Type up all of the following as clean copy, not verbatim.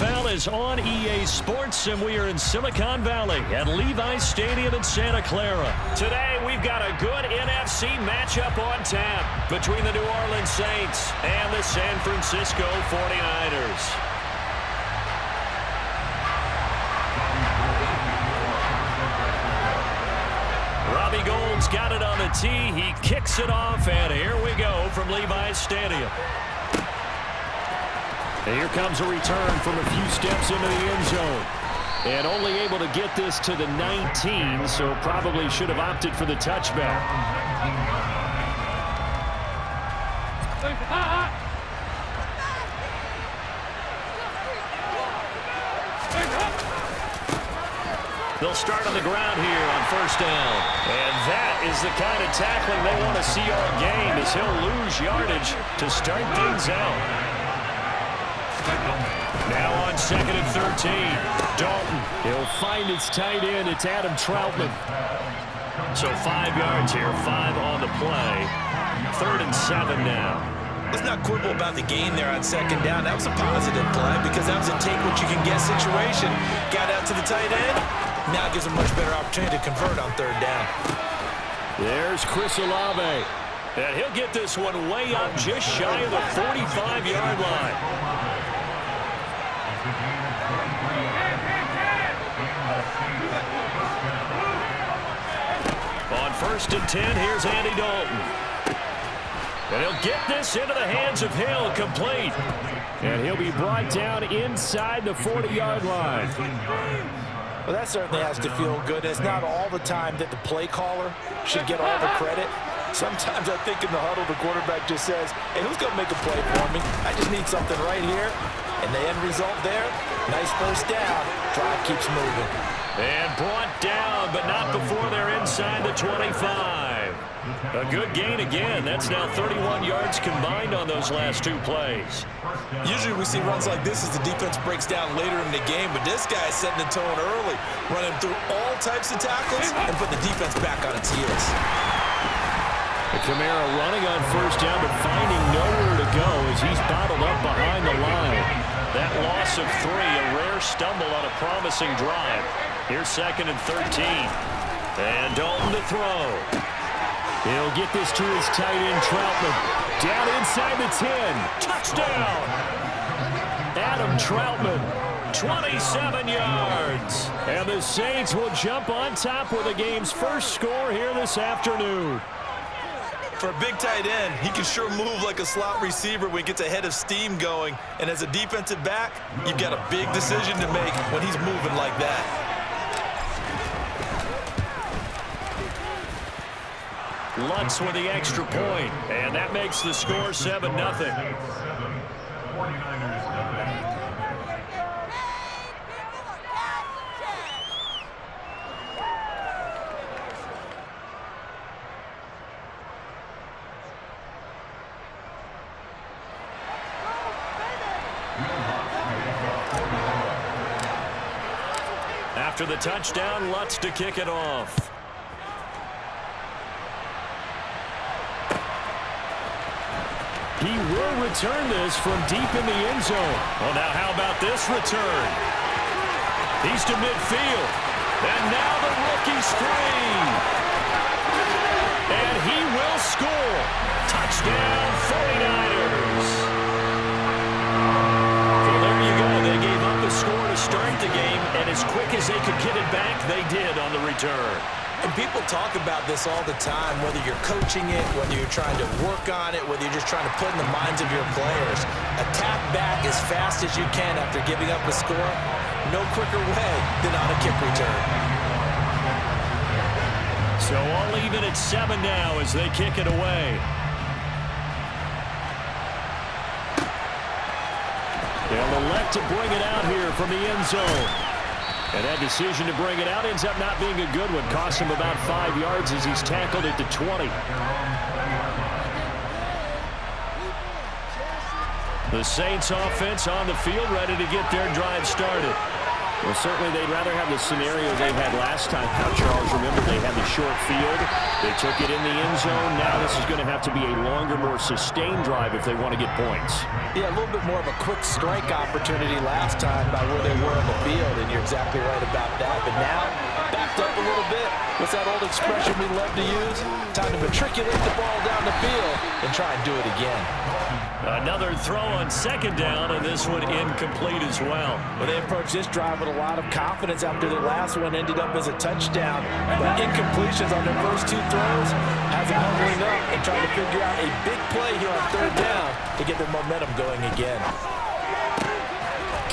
NFL is on EA Sports, and we are in Silicon Valley at Levi's Stadium in Santa Clara. Today, we've got a good NFC matchup on tap between the New Orleans Saints and the San Francisco 49ers. Robbie Gould's got it on the tee. He kicks it off, and here we go from Levi's Stadium. And here comes a return from a few steps into the end zone. And only able to get this to the 19, so probably should have opted for the touchback. They'll start on the ground here on first down. And that is the kind of tackling they want to see all game, as he'll lose yardage to start things out. Now on 2nd and 13. Dalton. He'll find his tight end. It's Adam Troutman. So 5 yards here, 5 on the play. 3rd and 7 now. Let's not quibble about the gain there on 2nd down. That was a positive play because that was a take-what-you-can-get situation. Got out to the tight end. Now it gives him a much better opportunity to convert on 3rd down. There's Chris Olave. And he'll get this one way up just shy of the 45-yard line. On 1st and 10, here's Andy Dalton. And he'll get this into the hands of Hill, complete. And he'll be brought down inside the 40-yard line. Well, that certainly has to feel good. It's not all the time that the play caller should get all the credit. Sometimes I think in the huddle, the quarterback just says, hey, who's going to make a play for me? I just need something right here. And the end result there, nice first down. Drive keeps moving. And brought down, but not before they're inside the 25. A good gain again. That's now 31 yards combined on those last 2 plays. Usually we see runs like this as the defense breaks down later in the game, but this guy is setting the tone early, running through all types of tackles and put the defense back on its heels. Kamara running on first down, but finding nowhere to go as he's bottled up behind the line. That loss of 3, a rare stumble on a promising drive. Here's 2nd and 13. And Dalton to throw. He'll get this to his tight end, Troutman. Down inside the 10. Touchdown! Adam Troutman, 27 yards. And the Saints will jump on top with the game's first score here this afternoon. For a big tight end, he can sure move like a slot receiver when he gets a head of steam going. And as a defensive back, you've got a big decision to make when he's moving like that. Lutz with the extra point, and that makes the score 7-0. After the touchdown, Lutz to kick it off. He will return this from deep in the end zone. Well, now how about this return? He's to midfield. And now the rookie's free. And he will score. Touchdown, 49ers. Well, there you go. They gave up the score to start the game, and as quick as they could get it back, they did on the return. And people talk about this all the time, whether you're coaching it, whether you're trying to work on it, whether you're just trying to put in the minds of your players. Attack back as fast as you can after giving up a score. No quicker way than on a kick return. So all even at 7 now as they kick it away. They'll elect to bring it out here from the end zone. And that decision to bring it out ends up not being a good one. Costs him about 5 yards as he's tackled at the 20. The Saints offense on the field ready to get their drive started. Well, certainly they'd rather have the scenario they had last time. Now, Charles, remember, they had the short field. They took it in the end zone. Now this is going to have to be a longer, more sustained drive if they want to get points. Yeah, a little bit more of a quick strike opportunity last time by where they were on the field, and you're exactly right about that. But now, backed up a little bit. What's that old expression we love to use? Time to matriculate the ball down the field and try and do it again. Another throw on second down, and this one incomplete as well. Well, they approached this drive with a lot of confidence after their last one ended up as a touchdown. But incompletions on their first two throws has them humbling up and trying to figure out a big play here on third down to get their momentum going again.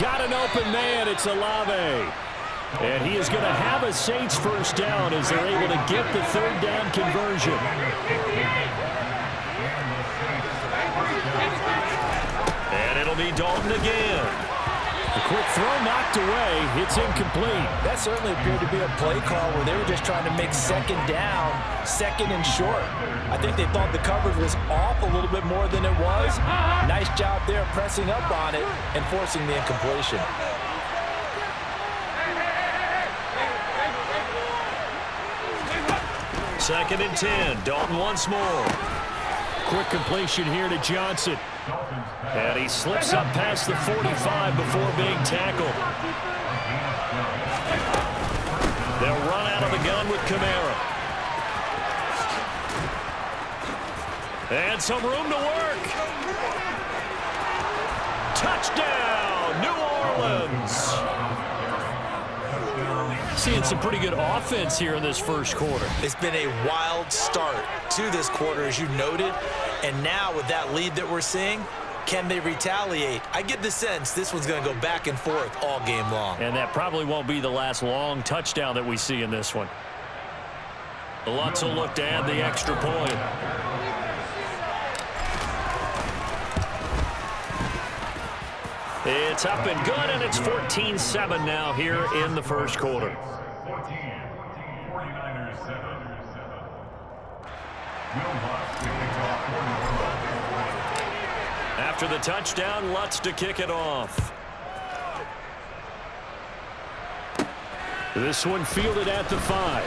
Got an open man. It's Olave. And he is going to have a Saints first down as they're able to get the third down conversion. And it'll be Dalton again. The quick throw knocked away. It's incomplete. That certainly appeared to be a play call where they were just trying to make second down, second and short. I think they thought the coverage was off a little bit more than it was. Nice job there pressing up on it and forcing the incompletion. Second and 10. Dalton once more. Quick completion here to Johnson. And he slips up past the 45 before being tackled. They'll run out of the gun with Kamara. And some room to work. Touchdown, New Orleans. Seeing some pretty good offense here in this first quarter. It's been a wild start to this quarter, as you noted. And now with that lead that we're seeing, can they retaliate? I get the sense this one's going to go back and forth all game long. And that probably won't be the last long touchdown that we see in this one. The Lutz will look to add the extra point. It's up and good, and it's 14-7 now here in the first quarter. After the touchdown, Lutz to kick it off. This one fielded at the 5.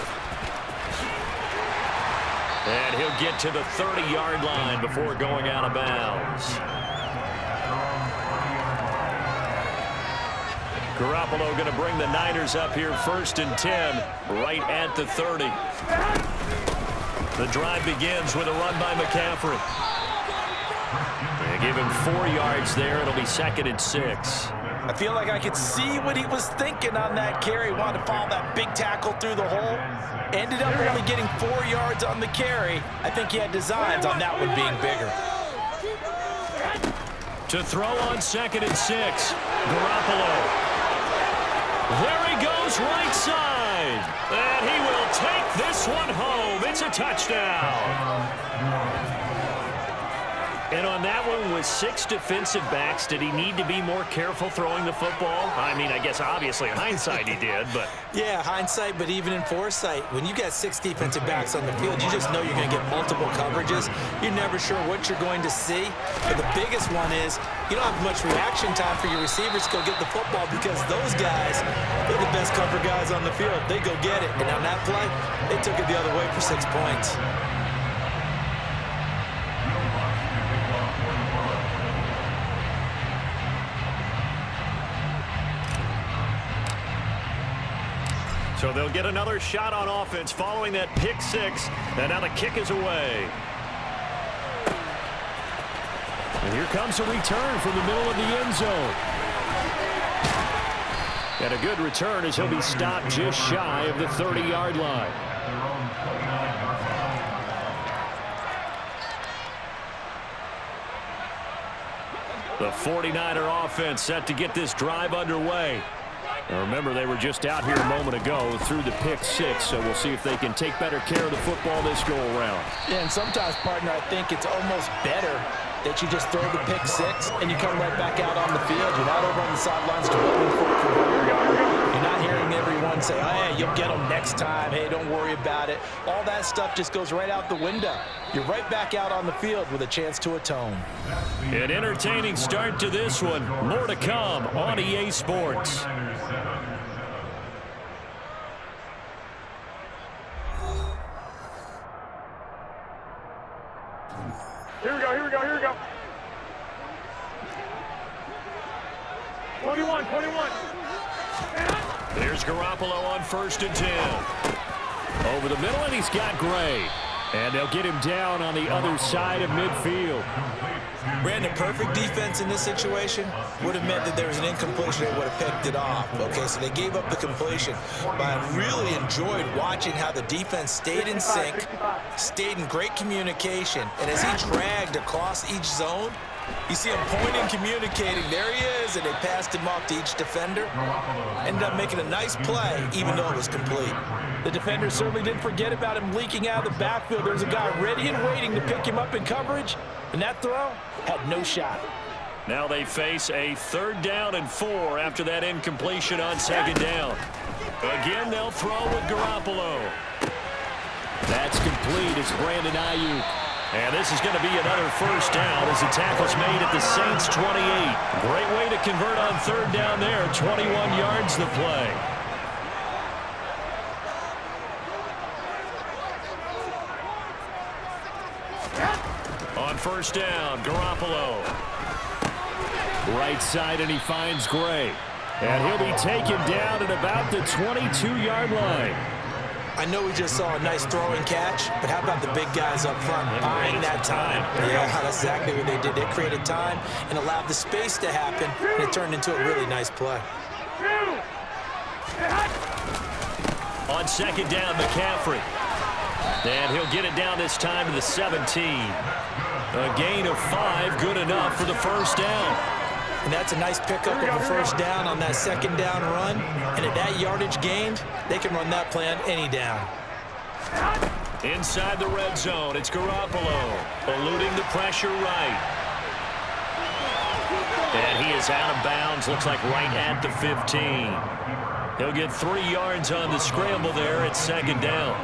And he'll get to the 30-yard line before going out of bounds. Garoppolo going to bring the Niners up here first and 10, right at the 30. The drive begins with a run by McCaffrey. They give him 4 yards there. It'll be second and 6. I feel like I could see what he was thinking on that carry. Wanted to follow that big tackle through the hole. Ended up only getting 4 yards on the carry. I think he had designs on that one being bigger. To throw on second and 6, Garoppolo. There he goes, right side. And he will take this one home. It's a touchdown. And on that one, with 6 defensive backs, did he need to be more careful throwing the football? I mean, I guess obviously in hindsight he did, but... Yeah, hindsight, but even in foresight, when you got 6 defensive backs on the field, you just know you're going to get multiple coverages. You're never sure what you're going to see. But the biggest one is you don't have much reaction time for your receivers to go get the football because those guys, they're the best cover guys on the field. They go get it. And on that play, they took it the other way for 6 points. So they'll get another shot on offense following that pick 6. And now the kick is away. And here comes a return from the middle of the end zone. And a good return as he'll be stopped just shy of the 30-yard line. The 49er offense set to get this drive underway. Now remember, they were just out here a moment ago through the pick 6, so we'll see if they can take better care of the football this go-around. Yeah, and sometimes, partner, I think it's almost better that you just throw the pick 6 and you come right back out on the field. You're not over on the sidelines dwelling for where you are. You're not hearing everyone say, oh, yeah, you'll get them next time. Hey, don't worry about it. All that stuff just goes right out the window. You're right back out on the field with a chance to atone. An entertaining start to this one. More to come on EA Sports. 21. There's Garoppolo on 1st and 10. Over the middle, and he's got Gray. And they'll get him down on the other side of midfield. Brandon, perfect defense in this situation would have meant that there was an incompletion. They would have picked it off. Okay, so they gave up the completion. But I really enjoyed watching how the defense stayed in sync, stayed in great communication. And as he dragged across each zone, you see him pointing, communicating. There he is, and they passed him off to each defender. Ended up making a nice play, even though it was complete. The defender certainly didn't forget about him leaking out of the backfield. There was a guy ready and waiting to pick him up in coverage, and that throw had no shot. Now they face a 3rd down and 4 after that incompletion on 2nd down. Again, they'll throw with Garoppolo. That's complete. It's Brandon Ayuk. And this is going to be another 1st down as the tackle's made at the Saints' 28. Great way to convert on 3rd down there. 21 yards the play. On 1st down, Garoppolo. Right side, and he finds Gray. And he'll be taken down at about the 22-yard line. I know we just saw a nice throwing catch, but how about the big guys up front buying that time? Yeah, that's exactly what they did. They created time and allowed the space to happen, and it turned into a really nice play. On 2nd down, McCaffrey. And he'll get it down this time to the 17. A gain of 5, good enough for the 1st down. And that's a nice pickup of a 1st down on that 2nd down run. And at that yardage gained, they can run that play on any down. Inside the red zone, it's Garoppolo eluding the pressure right. And he is out of bounds, looks like right at the 15. He'll get 3 yards on the scramble there at 2nd down.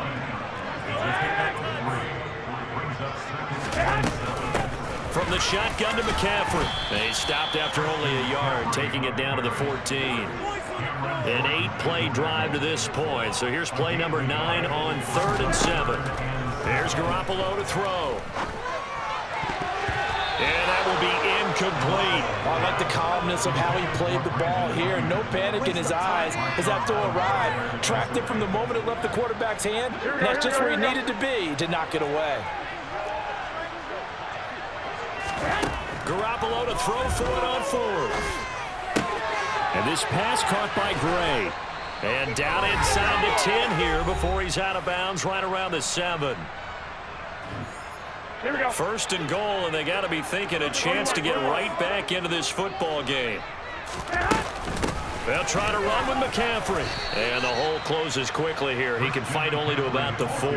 From the shotgun to McCaffrey. They stopped after only a yard, taking it down to the 14. An 8-play drive to this point. So here's play number 9 on 3rd and 7. There's Garoppolo to throw. And that will be incomplete. I like the calmness of how he played the ball here. No panic in his eyes as that throw arrived. Tracked it from the moment it left the quarterback's hand. And that's just where he needed to be to knock it away. Garoppolo to throw for it on 4th. And this pass caught by Gray. And down inside the 10 here before he's out of bounds right around the 7. Here we go. 1st and goal, and they got to be thinking a chance to get right back into this football game. They'll try to run with McCaffrey. And the hole closes quickly here. He can fight only to about the 4.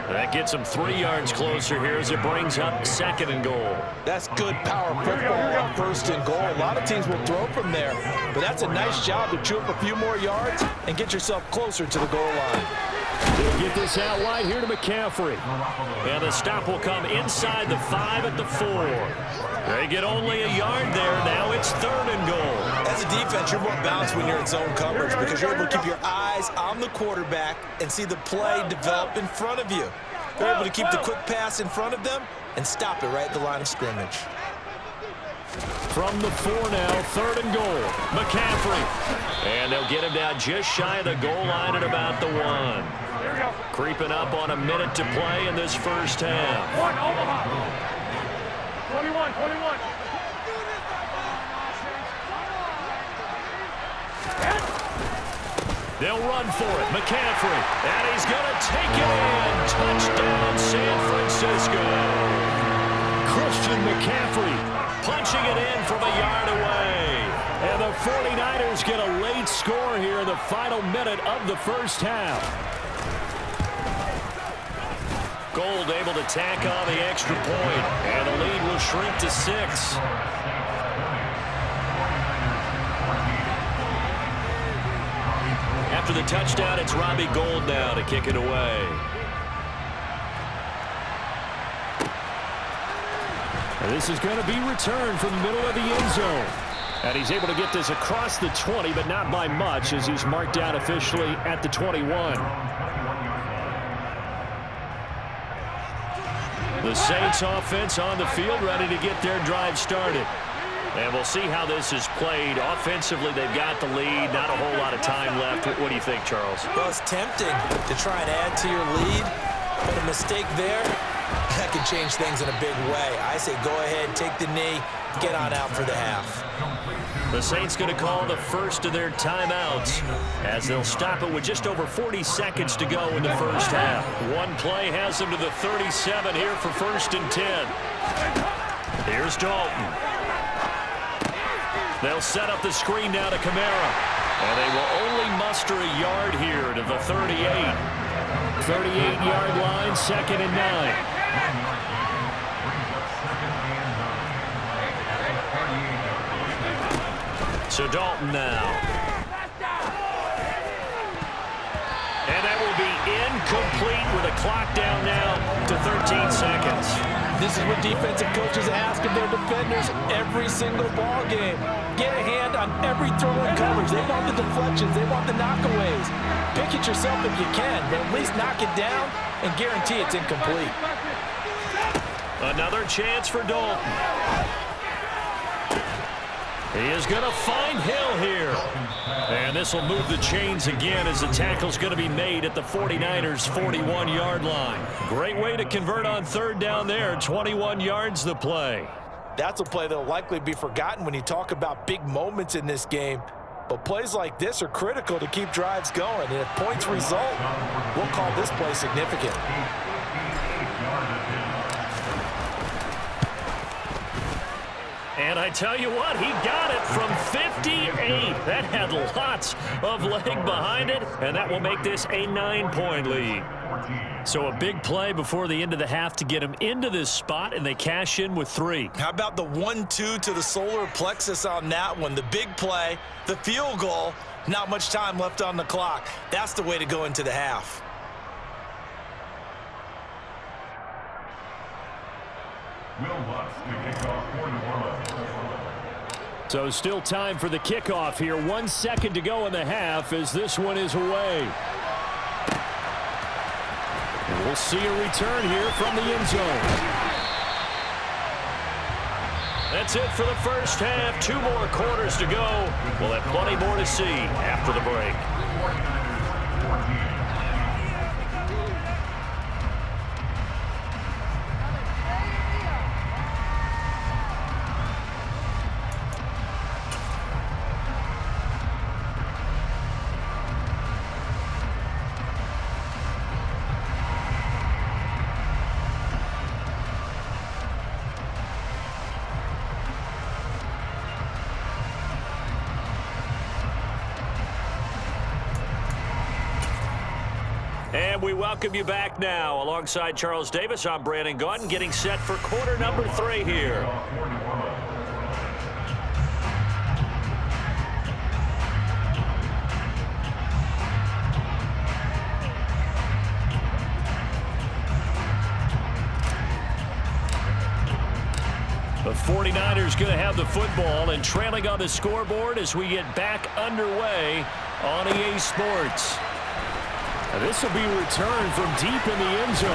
That gets him 3 yards closer here as it brings up 2nd and goal. That's good power football on 1st and goal. A lot of teams will throw from there, but that's a nice job to chew up a few more yards and get yourself closer to the goal line. They'll get this out wide here to McCaffrey. And the stop will come inside the 5 at the 4. They get only a yard there. Now it's 3rd and goal. As a defense, you're more balanced when you're in zone coverage because you're able to keep your eyes on the quarterback and see the play develop in front of you. You're able to keep the quick pass in front of them and stop it right at the line of scrimmage. From the 4 now, 3rd and goal. McCaffrey. And they'll get him down just shy of the goal line at about the 1. Creeping up on a minute to play in this 1st half. 1 Omaha. 21. They'll run for it. McCaffrey. And he's going to take it in. Touchdown, San Francisco. Christian McCaffrey punching it in from a yard away. And the 49ers get a late score here in the final minute of the 1st half. Gold able to tack on the extra point, and the lead will shrink to 6. After the touchdown, it's Robbie Gould now to kick it away. And this is going to be returned from the middle of the end zone. And he's able to get this across the 20, but not by much, as he's marked down officially at the 21. The Saints offense on the field, ready to get their drive started. And we'll see how this is played. Offensively, they've got the lead. Not a whole lot of time left. What do you think, Charles? Well, it's tempting to try and add to your lead, but a mistake there, that could change things in a big way. I say go ahead, take the knee, get on out for the half. The Saints going to call the first of their timeouts as they'll stop it with just over 40 seconds to go in the first half. One play has them to the 37 here for 1st and 10. Here's Dalton. They'll set up the screen down to Kamara. And they will only muster a yard here to the 38. 38-yard line, 2nd and 9. So Dalton now. And that will be incomplete with a clock down now to 13 seconds. This is what defensive coaches ask of their defenders every single ball game. Get a hand on every throw in coverage. They want the deflections. They want the knockaways. Pick it yourself if you can, but at least knock it down and guarantee it's incomplete. Another chance for Dalton. He is going to find Hill here. And this will move the chains again as the tackle's going to be made at the 49ers' 41-yard line. Great way to convert on 3rd down there. 21 yards the play. That's a play that will likely be forgotten when you talk about big moments in this game. But plays like this are critical to keep drives going. And if points result, we'll call this play significant. And I tell you what, he got it from 58. That had lots of leg behind it, and that will make this a 9-point lead. So a big play before the end of the half to get him into this spot, and they cash in with 3. How about the 1-2 to the solar plexus on that one? The big play, the field goal, not much time left on the clock. That's the way to go into the half. So still time for the kickoff here. 1 second to go in the half as this one is away. And we'll see a return here from the end zone. That's it for the first half. 2 more quarters to go. We'll have plenty more to see after the break. And we welcome you back now. Alongside Charles Davis, I'm Brandon Gaudin, getting set for quarter number 3 here. The 49ers going to have the football and trailing on the scoreboard as we get back underway on EA Sports. This will be returned from deep in the end zone.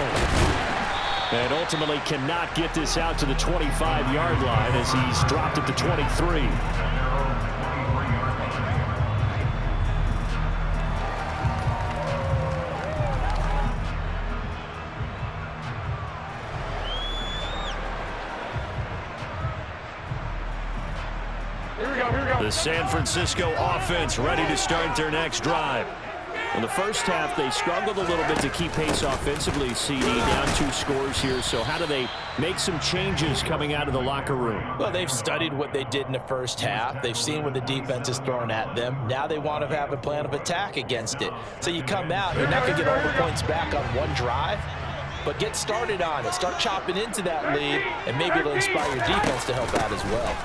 And ultimately cannot get this out to the 25-yard line as he's dropped at the 23. The San Francisco offense ready to start their next drive. In the first half, they struggled a little bit to keep pace offensively, CD, down 2 scores here. So how do they make some changes coming out of the locker room? Well, they've studied what they did in the first half. They've seen what the defense is throwing at them. Now they want to have a plan of attack against it. So you come out, you're not going to get all the points back on one drive, but get started on it. Start chopping into that lead, and maybe it'll inspire your defense to help out as well.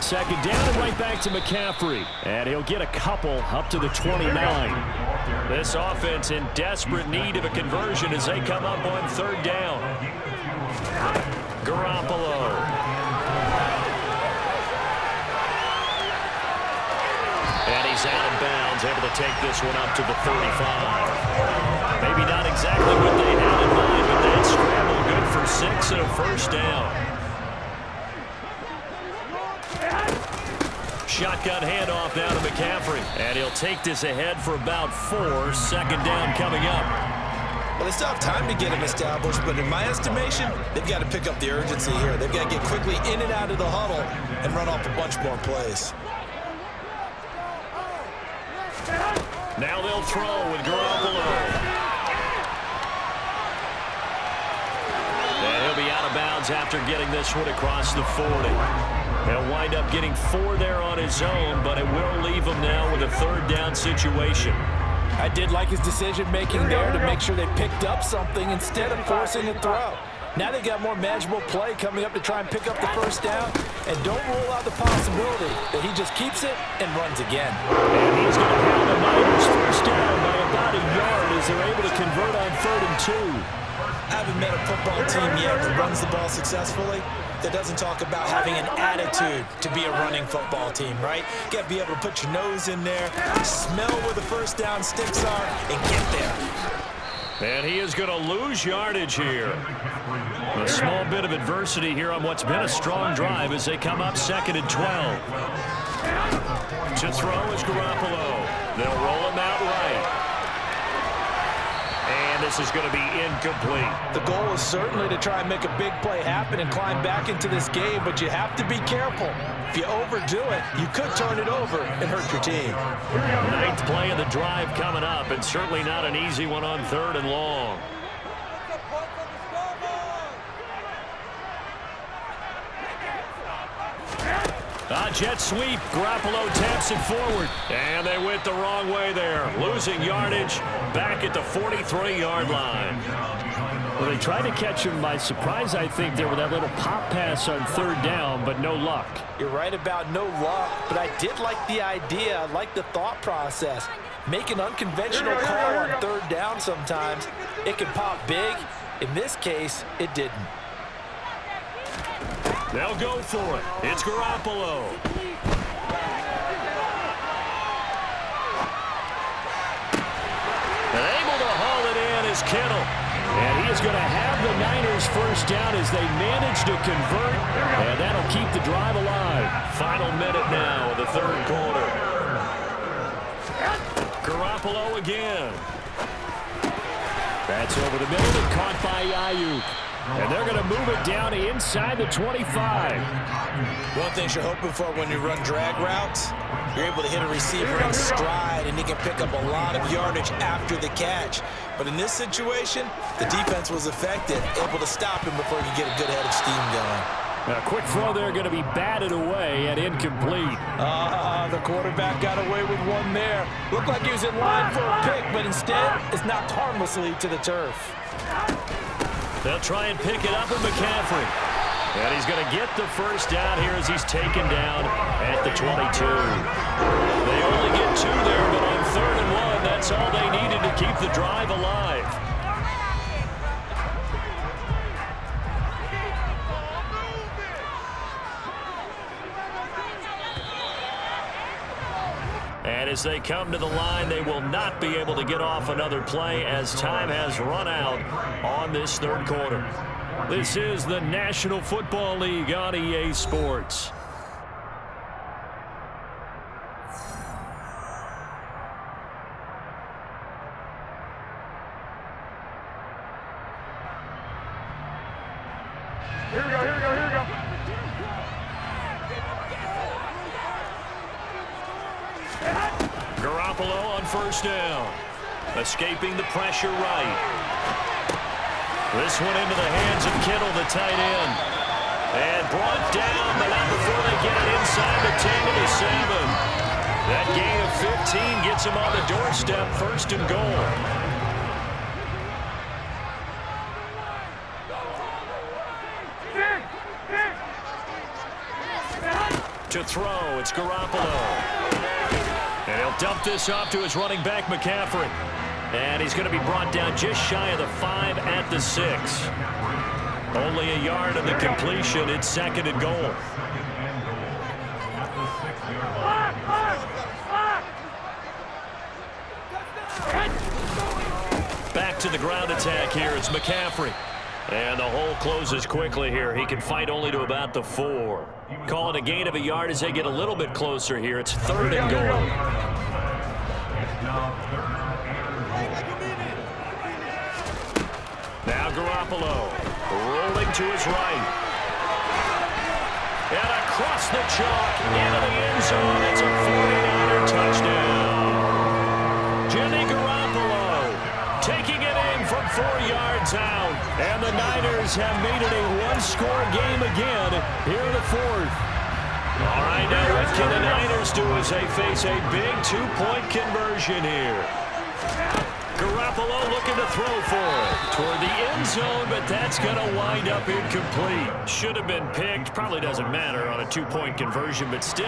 Second down and right back to McCaffrey. And he'll get a couple up to the 29. This offense in desperate need of a conversion as they come up on 3rd down. Garoppolo. And he's out of bounds, able to take this one up to the 35. Maybe not exactly what they had in mind, but that scramble good for 6 and a first down. shotgun handoff now to McCaffrey. And he'll take this ahead for about 4. Second down coming up. Well, they still have time to get him established, but in my estimation, they've got to pick up the urgency here. They've got to get quickly in and out of the huddle and run off a bunch more plays. Now they'll throw with Garoppolo. And he'll be out of bounds after getting this one across the 40. He'll wind up getting 4 there on his own, but it will leave him now with a third down situation. I did like his decision-making there to make sure they picked up something instead of forcing a throw. Now they got more manageable play coming up to try and pick up the first down, and don't rule out the possibility that he just keeps it and runs again. And he's going to have the Niners first down by about a yard as they're able to convert on 3rd and 2. I haven't met a football team yet that runs the ball successfully that doesn't talk about having an attitude to be a running football team, right? You got to be able to put your nose in there, smell where the first down sticks are, and get there. And he is going to lose yardage here. A small bit of adversity here on what's been a strong drive as they come up 2nd and 12. To throw is Garoppolo. They'll roll him out right. And this is going to be incomplete. The goal is certainly to try and make a big play happen and climb back into this game, but you have to be careful. If you overdo it, you could turn it over and hurt your team. 9th play of the drive coming up, and certainly not an easy one on 3rd and long. Jet sweep. Garoppolo taps it forward. And they went the wrong way there. Losing yardage back at the 43-yard line. Well, they tried to catch him by surprise, I think, there with that little pop pass on 3rd down, but no luck. You're right about no luck, but I did like the idea. I like the thought process. Make an unconventional call on 3rd down sometimes. It can pop big. In this case, it didn't. They'll go for it. It's Garoppolo. And able to haul it in is Kittle. And he is going to have the Niners first down as they manage to convert. And that'll keep the drive alive. Final minute now of the 3rd quarter. Garoppolo again. That's over the middle and caught by Ayuk. And they're going to move it down inside the 25. One thing you're hoping for when you run drag routes, you're able to hit a receiver in stride, and he can pick up a lot of yardage after the catch. But in this situation, the defense was effective, able to stop him before he could get a good head of steam going. A quick throw there going to be batted away and incomplete. The quarterback got away with one there. Looked like he was in line for a pick, but instead it's knocked harmlessly to the turf. They'll try and pick it up with McCaffrey. And he's going to get the first down here as he's taken down at the 22. They only get 2 there, but on 3rd and 1, that's all they needed to keep the drive alive. And as they come to the line, they will not be able to get off another play as time has run out on this 3rd quarter. This is the National Football League on EA Sports. Here we go, here we go, here we go. Garoppolo on first down. Escaping the pressure right. This one into the hands of Kittle, the tight end. And brought down, but not before they get it inside the 10 to the 7. That gain of 15 gets him on the doorstep, 1st and goal. To throw, it's Garoppolo. And he'll dump this off to his running back, McCaffrey. And he's going to be brought down just shy of the 5 at the 6. Only a yard of the completion. It's 2nd and goal. Back to the ground attack here. It's McCaffrey. And the hole closes quickly here. He can fight only to about the 4. Call it a gain of a yard as they get a little bit closer here. It's 3rd and goal. Now Garoppolo rolling to his right. And across the chalk into the end zone. It's a 49er touchdown. Jimmy Garoppolo taking it in from 4 yards out. And the Niners have made it a one-score game again here in the 4th. All right, now what can the Niners do as they face a big 2-point conversion here? Garoppolo looking to throw for it toward the end zone, but that's going to wind up incomplete. Should have been picked. Probably doesn't matter on a 2-point conversion, but still,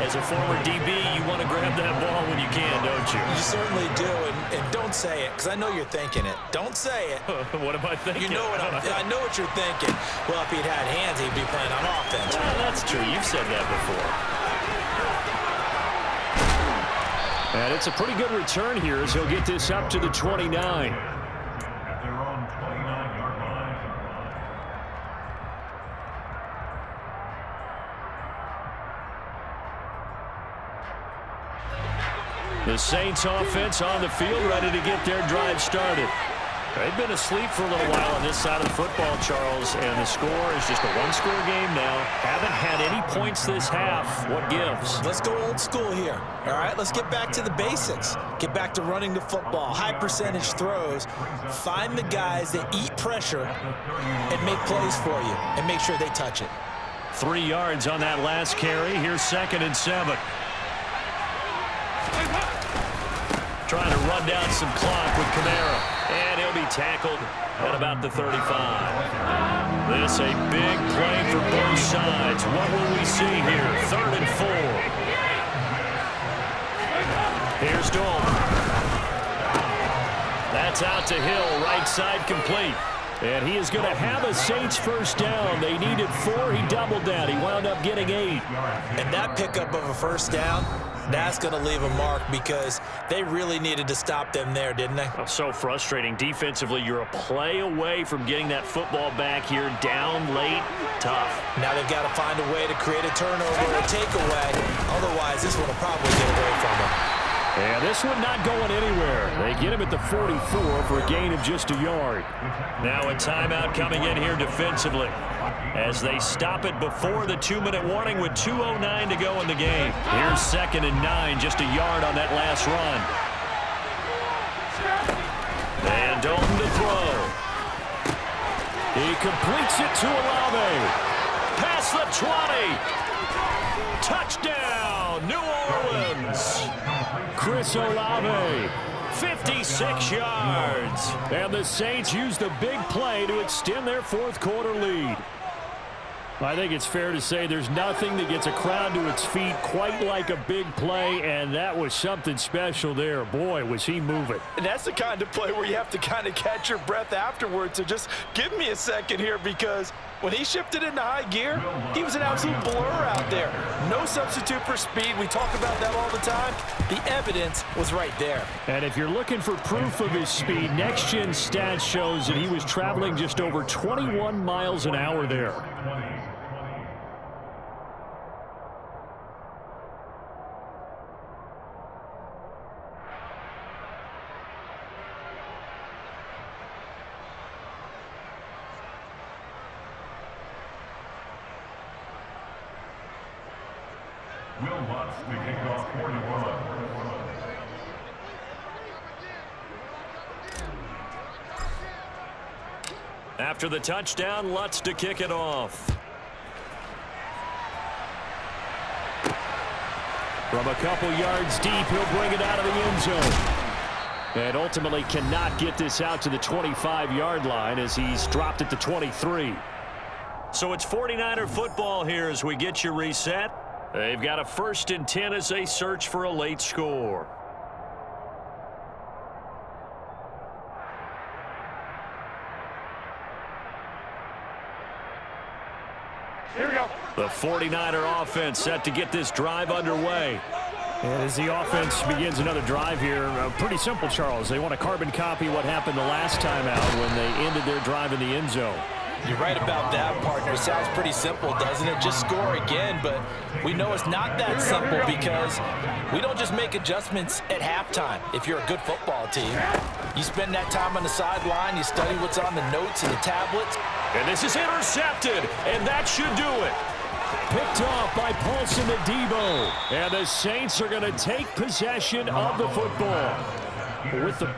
as a former DB, you want to grab that ball when you can, don't you? You certainly do, and don't say it, because I know you're thinking it. Don't say it. What am I thinking? You know what I know what you're thinking. Well, if he'd had hands, he'd be playing on offense. Well, that's true. You've said that before. And it's a pretty good return here as he'll get this up to the 29. At their own 29-yard line. The Saints offense on the field ready to get their drive started. They've been asleep for a little while on this side of the football, Charles, and the score is just a one-score game now. Haven't had any points this half. What gives? Let's go old school here. All right, let's get back to the basics. Get back to running the football, high percentage throws. Find the guys that eat pressure and make plays for you and make sure they touch it. 3 yards on that last carry. Here's 2nd and 7. Trying to run down some clock with Kamara. And he'll be tackled at about the 35. This a big play for both sides. What will we see here? 3rd and 4. Here's Dalton. That's out to Hill. Right side complete. And he is going to have a Saints first down. They needed 4. He doubled that. He wound up getting 8. And that pickup of a first down, that's going to leave a mark because they really needed to stop them there, didn't they? Oh, so frustrating. Defensively, you're a play away from getting that football back here. Down late, tough. Now they've got to find a way to create a turnover or a takeaway. Otherwise, this one will probably get away from them. And this one not going anywhere. They get him at the 44 for a gain of just a yard. Now a timeout coming in here defensively as they stop it before the 2-minute warning with 2:09 to go in the game. Here's 2nd and 9, just a yard on that last run. And Dalton to throw. He completes it to Olave. Past the 20. Touchdown, New Orleans. Chris Olave, 56 yards. And the Saints use the big play to extend their 4th quarter lead. I think it's fair to say there's nothing that gets a crowd to its feet quite like a big play, and that was something special there. Boy, was he moving. And that's the kind of play where you have to kind of catch your breath afterwards. So just give me a second here, because when he shifted into high gear, he was an absolute blur out there. No substitute for speed. We talk about that all the time. The evidence was right there. And if you're looking for proof of his speed, Next Gen Stats shows that he was traveling just over 21 miles an hour there. Will Lutz to kick it off for New Orleans. After the touchdown, Lutz to kick it off. From a couple yards deep, he'll bring it out of the end zone. And ultimately cannot get this out to the 25-yard line as he's dropped at the 23. So it's 49er football here as we get you reset. They've got a 1st and 10 as they search for a late score. Here we go. The 49er offense set to get this drive underway. And as the offense begins another drive here, pretty simple, Charles. They want to carbon copy what happened the last time out when they ended their drive in the end zone. You're right about that, partner. Sounds pretty simple, doesn't it? Just score again, but we know it's not that simple because we don't just make adjustments at halftime. If you're a good football team, you spend that time on the sideline, you study what's on the notes and the tablets. And this is intercepted, and that should do it. Picked off by Paulson Adebo. And the Saints are going to take possession of the football. With the